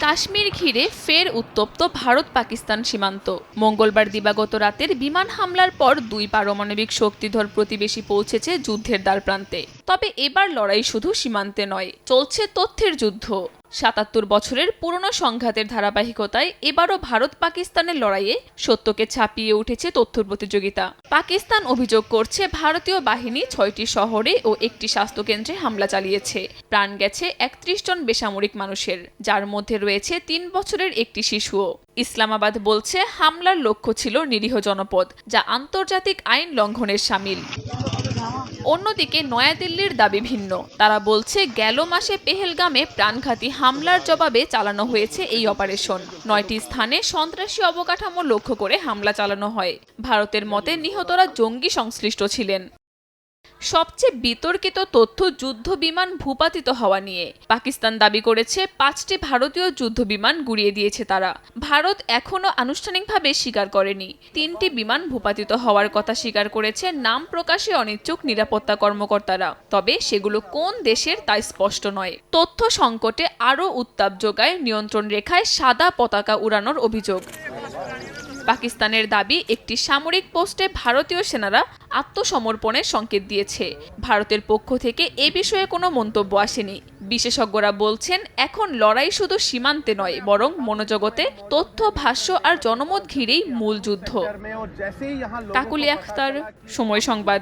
কাশ্মীর ঘিরে ফের উত্তপ্ত ভারত পাকিস্তান সীমান্ত। মঙ্গলবার দিবাগত রাতের বিমান হামলার পর দুই পারমাণবিক শক্তিধর প্রতিবেশী পৌঁছেছে যুদ্ধের দ্বারপ্রান্তে। তবে এবার লড়াই শুধু সীমান্তে নয়, চলছে তথ্যের যুদ্ধ। ৭৭ বছরের পুরনো সংঘাতের ধারাবাহিকতায় এবারও ভারত পাকিস্তানের লড়াইয়ে সত্যকে ছাপিয়ে উঠেছে তথ্য প্রতিযোগিতা। পাকিস্তান অভিযোগ করছে ভারতীয় বাহিনী ৬টি শহরে ও একটি স্বাস্থ্যকেন্দ্রে হামলা চালিয়েছে। প্রাণ গেছে ৩১ জন বেসামরিক মানুষের, যার মধ্যে রয়েছে ৩ বছরের একটি শিশুও। ইসলামাবাদ বলছে হামলার লক্ষ্য ছিল নিরীহ জনপদ, যা আন্তর্জাতিক আইন লঙ্ঘনের শামিল। অন্যদিকে নয়াদিল্লির দাবি ভিন্ন। তারা বলছে গেল মাসে পেহেলগামে প্রাণঘাতী হামলার জবাবে চালানো হয়েছে এই অপারেশন। ৯টি স্থানে সন্ত্রাসী অবকাঠামো লক্ষ্য করে হামলা চালানো হয়। ভারতের মতে নিহতরা জঙ্গি সংশ্লিষ্ট ছিলেন। সবচেয়ে বিতর্কিত তথ্য যুদ্ধ বিমান ভূপাতিত হওয়া নিয়ে। পাকিস্তান দাবি করেছে ৫টি ভারতীয় যুদ্ধ বিমান গুড়িয়ে দিয়েছে তারা। ভারত এখনও আনুষ্ঠানিকভাবে স্বীকার করেনি। ৩টি বিমান ভূপাতিত হওয়ার কথা স্বীকার করেছে নাম প্রকাশে অনিচ্ছুক নিরাপত্তা কর্মকর্তারা। তবে সেগুলো কোন দেশের তা স্পষ্ট নয়। তথ্য সংকটে আরও উত্তাপ যোগায় নিয়ন্ত্রণ রেখায় সাদা পতাকা উড়ানোর অভিযোগ। পাকিস্তানের দাবি একটি সামরিক পোস্টে ভারতীয় সেনারা আত্মসমর্পণের সংকেত দিয়েছে। ভারতের পক্ষ থেকে এ বিষয়ে কোনো মন্তব্য আসেনি। বিশেষজ্ঞরা বলছেন এখন লড়াই শুধু সীমান্তে নয়, বরং মনোজগতে তথ্য, ভাষ্য আর জনমত ঘিরেই মূল যুদ্ধ। কাকুলি আখতার, সময় সংবাদ।